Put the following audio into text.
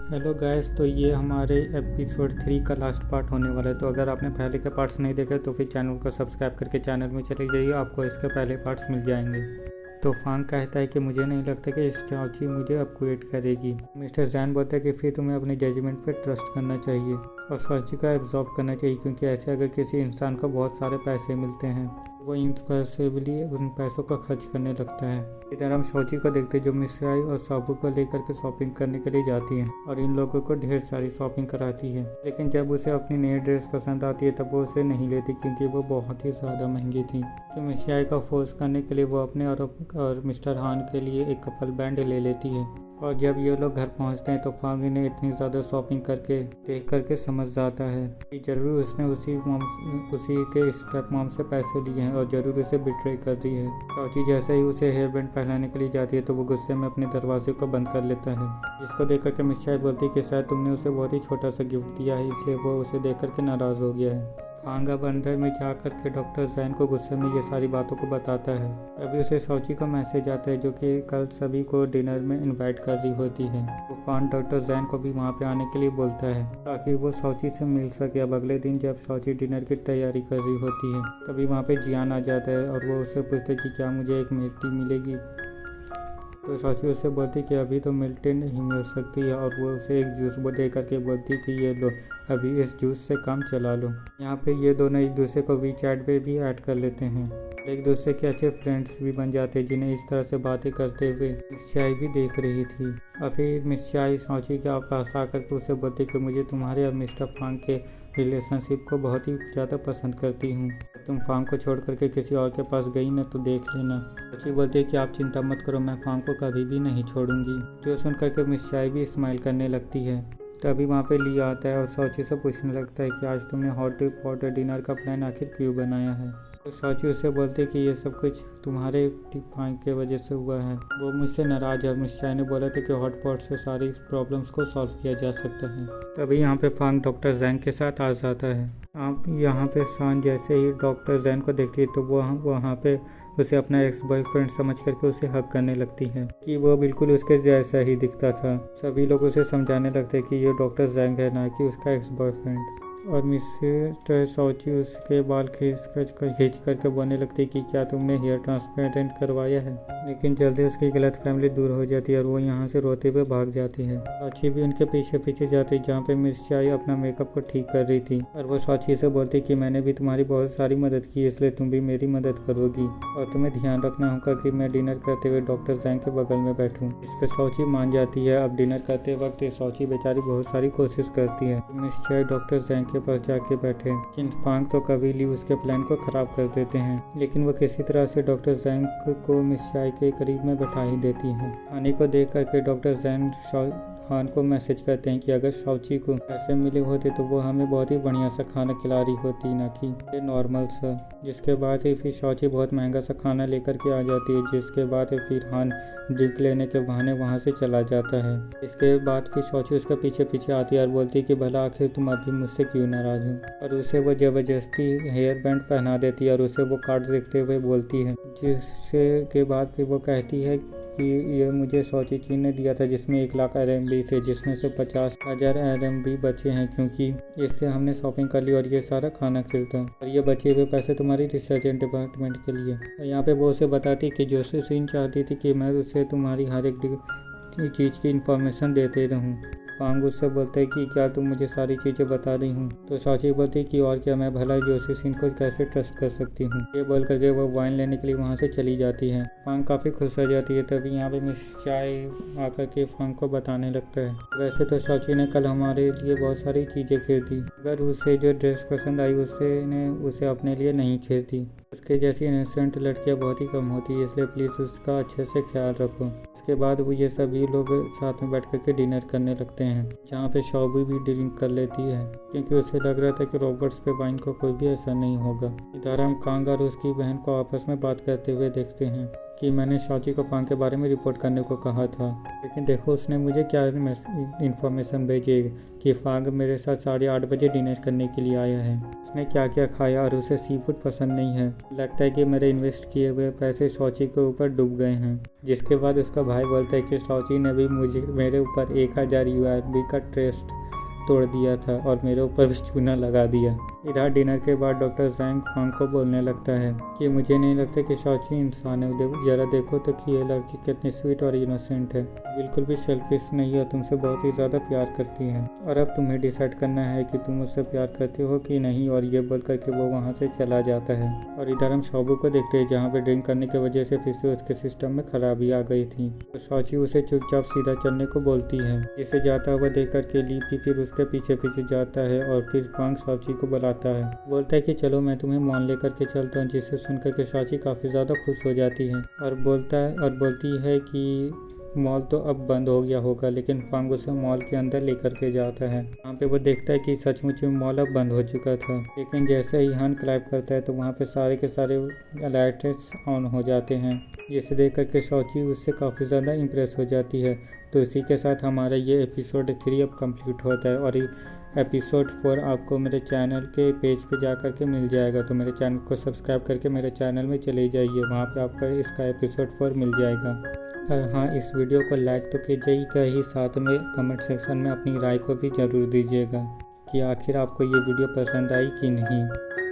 Hello guys, तो ये हमारे एपिसोड 3 का लास्ट पार्ट होने वाला है। तो अगर आपने पहले के पार्ट्स नहीं देखे तो फिर चैनल को सब्सक्राइब करके चैनल में चले जाइए, आपको इसके पहले पार्ट्स मिल जाएंगे। तो फांग कहता है कि मुझे नहीं लगता कि इस चाची मुझे अपग्रेड करेगी। मिस्टर जैन बोलता है कि फिर तुम्हें अपने जजमेंट पर ट्रस्ट करना चाहिए और चाची का एब्जॉर्ब करना चाहिए, क्योंकि ऐसे अगर किसी इंसान को बहुत सारे पैसे मिलते हैं वो इम्पल्सिवली उन पैसों का खर्च करने लगता है। इधर हम शौची को देखते हैं जो मिस्राई और साबू को लेकर के शॉपिंग करने के लिए जाती है और इन लोगों को ढेर सारी शॉपिंग कराती है। लेकिन जब उसे अपनी नई ड्रेस पसंद आती है तब वो उसे नहीं लेती, क्योंकि वो बहुत ही ज़्यादा महंगी थी। तो मिस्राई का फोर्स करने के लिए वो अपने और मिस्टर हान के लिए एक कपल बैंड ले लेती है। और जब ये लोग घर पहुंचते हैं तो फांग ने इतनी ज़्यादा शॉपिंग करके देख करके समझ जाता है कि जरूर उसने उसी के स्टेप मॉम से पैसे लिए हैं और जरूर उसे बिट्रे कर दी है। चाची जैसे ही उसे हेयर बैंड पहनाने के लिए जाती है तो वो गुस्से में अपने दरवाजे को बंद कर लेता है, जिसको देख करके मिस्चाई बोलती है कि शायद तुमने उसे बहुत ही छोटा सा गिफ्ट दिया है, इसलिए वो उसे देख करके नाराज़ हो गया है। फांग अब अंदर में जा करके डॉक्टर जैन को गुस्से में ये सारी बातों को बताता है। अभी उसे शौची का मैसेज आता है जो कि कल सभी को डिनर में इनवाइट कर रही होती है। वो फांग डॉक्टर जैन को भी वहाँ पे आने के लिए बोलता है ताकि वो शौची से मिल सके। अब अगले दिन जब शौची डिनर की तैयारी कर रही होती है तभी वहाँ पे जियान आ जाता है और वो उससे पूछते है कि क्या मुझे एक मिल्टी मिलेगी। तो शौची उससे बोलती कि अभी तो मिल्टी नहीं मिल सकती है और वो उसे एक जूस दे करके बोलती कि ये लो, अभी इस जूस से काम चला लो। यहाँ पे ये दोनों एक दूसरे को वीचैट पे भी ऐड कर लेते हैं, एक दूसरे के अच्छे फ्रेंड्स भी बन जाते हैं, जिन्हें इस तरह से बातें करते हुए मिस्चाई भी देख रही थी। और फिर मिस्चाई शौची के पास आकर के उसे बोलती कि मुझे तुम्हारे और मिस्टर फांग के रिलेशनशिप को बहुत ही ज़्यादा पसंद करती हूँ। तुम फांग को छोड़ करके किसी और के पास गई ना तो देख लेना। शौची बोलती है कि आप चिंता मत करो, मैं फांग को कभी भी नहीं छोड़ूंगी। जो सुन करके मिस्चाई भी स्माइल करने लगती है। तभी वहाँ पे ली आता है और शौची से पूछने लगता है कि आज तुमने हॉट पॉट डिनर का प्लान आखिर क्यों बनाया है। तो शौची उससे बोलते है कि ये सब कुछ तुम्हारे फांग के वजह से हुआ है। वो मुझसे नाराज है। मिस्चाई ने बोला था कि हॉट पॉट से सारी प्रॉब्लम्स को सॉल्व किया जा सकता है। तभी यहाँ पे फांग डॉक्टर जैन के साथ आ जाता है। आप यहाँ पे शान जैसे ही डॉक्टर जैन को देखती है तो वो वहाँ पे उसे अपना एक्स बॉयफ्रेंड समझ करके उसे हक करने लगती है कि वो बिल्कुल उसके जैसा ही दिखता था। सभी लोग उसे समझाने लगते हैं कि ये डॉक्टर जैंग है, ना कि उसका एक्स बॉयफ्रेंड। और मिस्टर शौची उसके बाल खींच करके बोलने लगती है कि क्या तुमने हेयर ट्रांसप्लांट करवाया है। लेकिन जल्दी उसकी गलत फैमिली दूर हो जाती है और वो यहाँ से रोते हुए भाग जाती है। शौची भी उनके पीछे पीछे जाती है जहाँ पे मिस्चाई अपना मेकअप को ठीक कर रही थी और वो शौची से बोलती कि मैंने भी तुम्हारी बहुत सारी मदद की, इसलिए तुम भी मेरी मदद करोगी और तुम्हें ध्यान रखना होगा कि मैं डिनर करते हुए डॉक्टर जैंग के बगल में बैठूँ। इस पर शौची मान जाती है। अब डिनर करते वक्त शौची बेचारी बहुत सारी कोशिश करती है मिस्चाई डॉक्टर जैंग के पास जाके बैठे, लेकिन फांग तो कभी ली उसके प्लान को खराब कर देते हैं। लेकिन वो किसी तरह से डॉक्टर जैंग को मिस्चाई के करीब में बैठा ही देती है। खाने को देख करके डॉक्टर जैंग हान को मैसेज करते हैं कि अगर शौची को पैसे मिले होते तो वो हमें बहुत ही बढ़िया सा खाना खिला रही होती, ना कि नॉर्मल सा। जिसके बाद फिर शौची बहुत महंगा सा खाना लेकर के आ जाती है, जिसके बाद फिर हान ड्रिंक लेने के बहाने वहाँ से चला जाता है। इसके बाद फिर शौची उसके पीछे पीछे आती है और बोलती है कि भला आखिर तुम अभी मुझसे क्यों नाराज हो। और उसे वो ज़बरदस्ती हेयर बैंड पहना देती है और उसे वो कार्ड देखते हुए बोलती है, जिससे के बाद फिर वो कहती है कि ये मुझे शौची चीन ने दिया था, जिसमें 1 लाख RMB थे, जिसमें से 50,000 RMB बचे हैं, क्योंकि इससे हमने शॉपिंग कर ली और ये सारा खाना खरीदा और ये बचे हुए पैसे तुम्हारी रिसर्च एंड डिपार्टमेंट के लिए। यहाँ पे वो उसे बताती कि जोसेफिन चाहती थी कि मैं उसे तुम्हारी हर एक चीज़ की इंफॉर्मेशन देते रहूँ। फांग उससे बोलते है कि क्या तुम मुझे सारी चीज़ें बता रही हूँ। तो शौची बोलती कि और क्या, मैं भला जोसेफिन को कैसे ट्रस्ट कर सकती हूँ। ये बोल करके वो वाइन लेने के लिए वहाँ से चली जाती है। फांग काफ़ी खुश हो जाती है। तभी यहाँ पे मिस्चाई आकर के फांग को बताने लगता है, वैसे तो शौची ने कल हमारे लिए बहुत सारी चीज़ें खरीदी, अगर उसे जो ड्रेस पसंद आई उसे अपने लिए नहीं खरीदी। उसके जैसी इनोसेंट लड़कियाँ बहुत ही कम होती है, इसलिए प्लीज़ उसका अच्छे से ख्याल रखो। इसके बाद वो ये सभी लोग साथ में बैठ करके डिनर करने लगते हैं, जहाँ पे शौबी भी ड्रिंक कर लेती है, क्योंकि उसे लग रहा था कि रॉबर्ट्स पे वाइन को कोई भी असर नहीं होगा। इधर हम कांग और उसकी बहन को आपस में बात करते हुए देखते हैं। कि मैंने शॉची को फांग के बारे में रिपोर्ट करने को कहा था, लेकिन देखो उसने मुझे क्या इन्फॉर्मेशन भेजी कि फांग मेरे साथ 8:30 बजे डिनर करने के लिए आया है। उसने क्या क्या खाया और उसे सी फूड पसंद नहीं है। लगता है कि मेरे इन्वेस्ट किए हुए पैसे शॉची के ऊपर डूब गए हैं। जिसके बाद उसका भाई बोलता है कि शॉची ने भी मेरे ऊपर 1000 USD का ट्रस्ट तोड़ दिया था और मेरे ऊपर भी चूना लगा दिया। इधर डिनर के बाद डॉक्टर जैंग फांग को बोलने लगता है कि मुझे नहीं लगता कि शॉची इंसान है। जरा देखो तो कि ये लड़की कितनी स्वीट और इनोसेंट है, बिल्कुल भी सेल्फिश नहीं है, तुमसे बहुत ही ज़्यादा प्यार करती है और अब तुम्हें डिसाइड करना है कि तुम उससे प्यार करते हो कि नहीं। और ये बोल करके वो वहाँ से चला जाता है। और इधर हम शॉबू को देखते हैं जहाँ पे ड्रिंक करने की वजह से फिर से उसके सिस्टम में खराबी आ गई थी। तो शॉची उसे चुपचाप सीधा चलने को बोलती है, जिसे जाता हुआ देख करके लीपी फिर उसके पीछे पीछे जाता है और फिर फांग शॉची को बुलाता है। बोलता है कि चलो मैं तुम्हें मॉल लेकर के चलता हूँ, जिसे सुनकर के शॉची काफ़ी ज़्यादा खुश हो जाती है और बोलती है कि मॉल तो अब बंद हो गया होगा, लेकिन फांग उसे मॉल के अंदर लेकर के जाता है। वहाँ पे वो देखता है कि सचमुच में मॉल अब बंद हो चुका था, लेकिन जैसे ही हन क्लैप करता है तो वहाँ पे सारे के सारे लाइट्स ऑन हो जाते हैं, जिसे देख करके शॉची उससे काफ़ी ज़्यादा इम्प्रेस हो जाती है। तो इसी के साथ हमारा ये एपिसोड 3 अब कंप्लीट होता है और एपिसोड 4 आपको मेरे चैनल के पेज पे जा कर के मिल जाएगा। तो मेरे चैनल को सब्सक्राइब करके मेरे चैनल में चले जाइए, वहाँ पे आपको इसका एपिसोड 4 मिल जाएगा। और हाँ, इस वीडियो को लाइक तो कीजिएगा ही, साथ में कमेंट सेक्शन में अपनी राय को भी ज़रूर दीजिएगा कि आखिर आपको ये वीडियो पसंद आई कि नहीं।